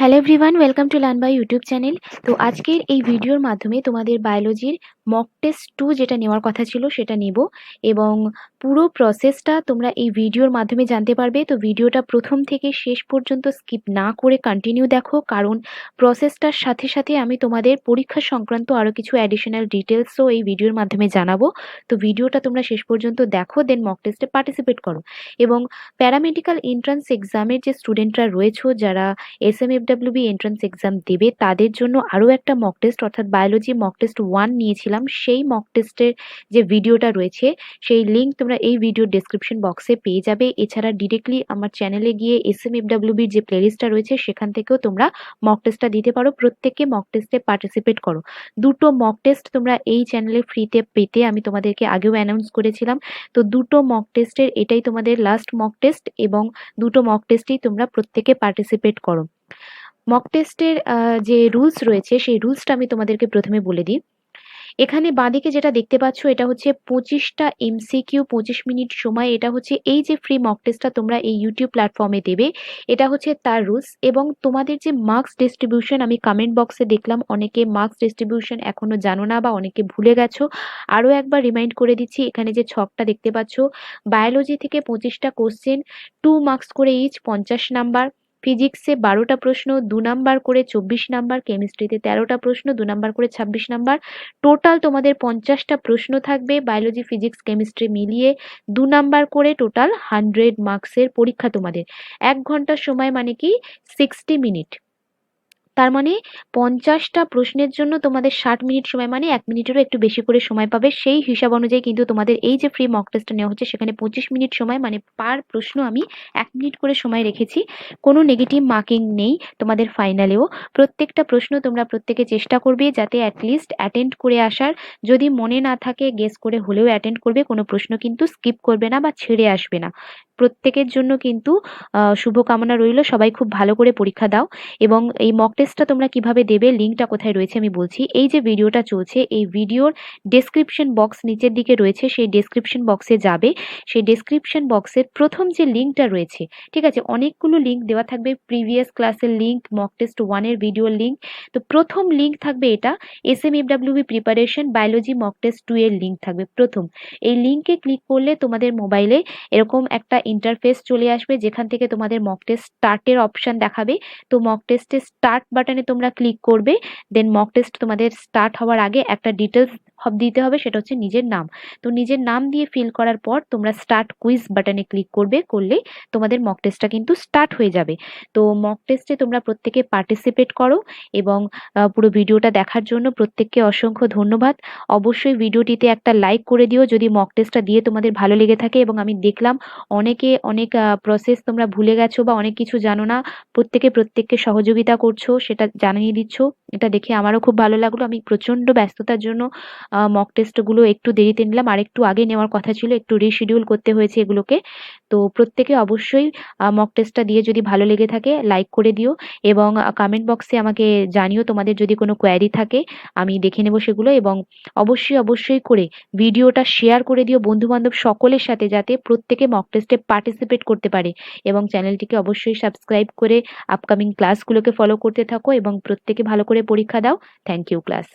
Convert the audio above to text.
Hello everyone, welcome to learn by YouTube channel. তো আজকের এই ভিডিওর মাধ্যমে তোমাদের বায়োলজির মক টেস্ট 2 যেটা নেওয়ার কথা ছিল সেটা নেব এবং পুরো প্রসেসটা তোমরা এই ভিডিওর মাধ্যমে জানতে পারবে। তো ভিডিওটা প্রথম থেকে শেষ পর্যন্ত স্কিপ না করে কন্টিনিউ দেখো, কারণ প্রসেসটার সাথে সাথে আমি তোমাদের পরীক্ষা সংক্রান্ত আরও কিছু অ্যাডিশনাল ডিটেলসও এই ভিডিওর মাধ্যমে জানাবো। তো ভিডিওটা তোমরা শেষ পর্যন্ত দেখো, দেন মক টেস্টে পার্টিসিপেট করো। এবং প্যারামেডিক্যাল এন্ট্রান্স এক্সামের যে স্টুডেন্টরা রয়েছে, যারা SMFWB এন্ট্রান্স এক্সাম দেবে, তাদের জন্য আরও একটা মক টেস্ট অর্থাৎ বায়োলজি মক টেস্ট 1 নিয়েছিলাম। সেই মক টেস্টের যে ভিডিওটা রয়েছে সেই লিঙ্ক তোমরা এই ভিডিওর ডেসক্রিপশন বক্সে পেয়ে যাবে। এছাড়া ডিরেক্টলি আমার চ্যানেলে গিয়ে SMFWBর যে প্লেলিস্টটা রয়েছে সেখান থেকেও তোমরা মক টেস্টটা দিতে পারো। প্রত্যেককে মক টেস্টে পার্টিসিপেট করো। দুটো মক টেস্ট তোমরা এই চ্যানেলে ফ্রিতে পেতে আমি তোমাদেরকে আগেও অ্যানাউন্স করেছিলাম। তো দুটো মক টেস্টের এটাই তোমাদের লাস্ট মক টেস্ট এবং দুটো মক টেস্টেই তোমরা প্রত্যেকে পার্টিসিপেট করো। মক টেস্টের যে রুলস রয়েছে সেই রুলসটা আমি তোমাদেরকে প্রথমে বলে দিই। এখানে বাঁদিকে যেটা দেখতে পাচ্ছ এটা হচ্ছে 25টা MCQ, 25 মিনিট সময়। এটা হচ্ছে এই যে ফ্রি মক টেস্টটা তোমরা এই ইউটিউব প্ল্যাটফর্মে দেবে, এটা হচ্ছে তার রুলস। এবং তোমাদের যে মার্কস ডিস্ট্রিবিউশন, আমি কমেন্ট বক্সে দেখলাম অনেকে মার্কস ডিস্ট্রিবিউশন এখনো জানো না বা অনেকে ভুলে গেছো। আরও একবার রিমাইন্ড করে দিচ্ছি, এখানে যে ছকটা দেখতে পাচ্ছ, বায়োলজি থেকে 25টা কোশ্চেন, 2 মার্কস করে ইচ, 50 নাম্বার। ফিজিক্সে 12টা প্রশ্ন, 2 নাম্বার করে 24 নাম্বার। কেমিস্ট্রিতে 13টা প্রশ্ন, 2 নাম্বার করে 26 নাম্বার। টোটাল তোমাদের 50টা প্রশ্ন থাকবে, বায়োলজি ফিজিক্স কেমিস্ট্রি মিলিয়ে 2 নাম্বার করে। টোটাল 100 মার্কসের পরীক্ষা তোমাদের। 1 ঘন্টার সময় মানে কি 60 মিনিট। তার মানে 50টা প্রশ্নের জন্য তোমাদের 60 মিনিট সময়, মানে 1 মিনিটেরও একটু বেশি করে সময় পাবে। সেই হিসাব অনুযায়ী কিন্তু তোমাদের এই যে ফ্রি মক টেস্টটা নেওয়া হচ্ছে সেখানে 25 মিনিট সময়, মানে পার প্রশ্ন আমি 1 মিনিট করে সময় রেখেছি। কোনো নেগেটিভ মার্কিং নেই তোমাদের ফাইনালেও। প্রত্যেকটা প্রশ্ন তোমরা প্রত্যেকে চেষ্টা করবে যাতে অ্যাটলিস্ট অ্যাটেন্ড করে আসার। যদি মনে না থাকে গেস করে হলেও অ্যাটেন্ড করবে, কোনো প্রশ্ন কিন্তু স্কিপ করবে না বা ছেড়ে আসবে না। প্রত্যেকের জন্য কিন্তু শুভকামনা রইল। সবাই খুব ভালো করে পরীক্ষা দাও। এবং এই মক টেস্টটা তোমরা কিভাবে দেবে, লিঙ্কটা কোথায় রয়েছে আমি বলছি। এই যে ভিডিওটা চলছে এই ভিডিওর ডেসক্রিপশন বক্স নিচের দিকে রয়েছে, সেই ডেসক্রিপশন বক্সে যাবে। সেই ডেসক্রিপশন বক্সের প্রথম যে লিঙ্কটা রয়েছে, ঠিক আছে, অনেকগুলো লিঙ্ক দেওয়া থাকবে, প্রিভিয়াস ক্লাসের লিঙ্ক, মক টেস্ট 1 এর ভিডিওর লিঙ্ক। তো প্রথম লিঙ্ক থাকবে এটা, SMFWB preparation biology mock test 2 এর লিঙ্ক থাকবে প্রথম। এই লিঙ্কে ক্লিক করলে তোমাদের মোবাইলে এরকম একটা ইন্টারফেস চলে আসবে, যেখান থেকে তোমাদের মক টেস্ট স্টার্টের অপশন দেখাবে। তো মক টেস্টে স্টার্ট বাটনে তোমরা ক্লিক করবে। দেন মক টেস্ট তোমাদের স্টার্ট হওয়ার আগে একটা ডিটেলস দিতে হবে, সেটা হচ্ছে নিজের নাম। তো নিজের নাম দিয়ে ফিল করার পর তোমরা স্টার্ট কুইজ বাটনে ক্লিক করবে, করলে তোমাদের মক টেস্টটা কিন্তু স্টার্ট হয়ে যাবে। তো মক টেস্টে তোমরা প্রত্যেকে পার্টিসিপেট করো এবং পুরো ভিডিওটা দেখার জন্য প্রত্যেককে অসংখ্য ধন্যবাদ। অবশ্যই ভিডিওটিতে একটা লাইক করে দিও যদি মক টেস্টটা দিয়ে তোমাদের ভালো লেগে থাকে। এবং আমি দেখলাম অনেকে অনেক প্রসেস তোমরা ভুলে গেছো বা অনেক কিছু জানো না, প্রত্যেককে সহযোগিতা করছো, সেটা জানিয়ে দিচ্ছ। এটা দেখে আমারও খুব ভালো লাগলো। আমি প্রচন্ড ব্যস্ততার জন্য মক টেস্টগুলো একটু দেরিতে নিলাম, আর একটু আগে নেওয়ার কথা ছিল, একটু রিশিডিউল করতে হয়েছে এগুলোকে। তো প্রত্যেকে অবশ্যই মক টেস্টটা দিয়ে যদি ভালো লেগে থাকে লাইক করে দিও এবং কমেন্ট বক্সে আমাকে জানিও তোমাদের যদি কোনো কোয়ারি থাকে, আমি দেখে নেব সেগুলো। এবং অবশ্যই করে ভিডিওটা শেয়ার করে দিও বন্ধু বান্ধব সকলের সাথে, যাতে প্রত্যেকে মক টেস্টে পার্টিসিপেট করতে পারে। এবং চ্যানেলটিকে অবশ্যই সাবস্ক্রাইব করে আপকামিং ক্লাসগুলোকে ফলো করতে থাকো এবং প্রত্যেকে ভালো করে পরীক্ষা দাও। Thank you class.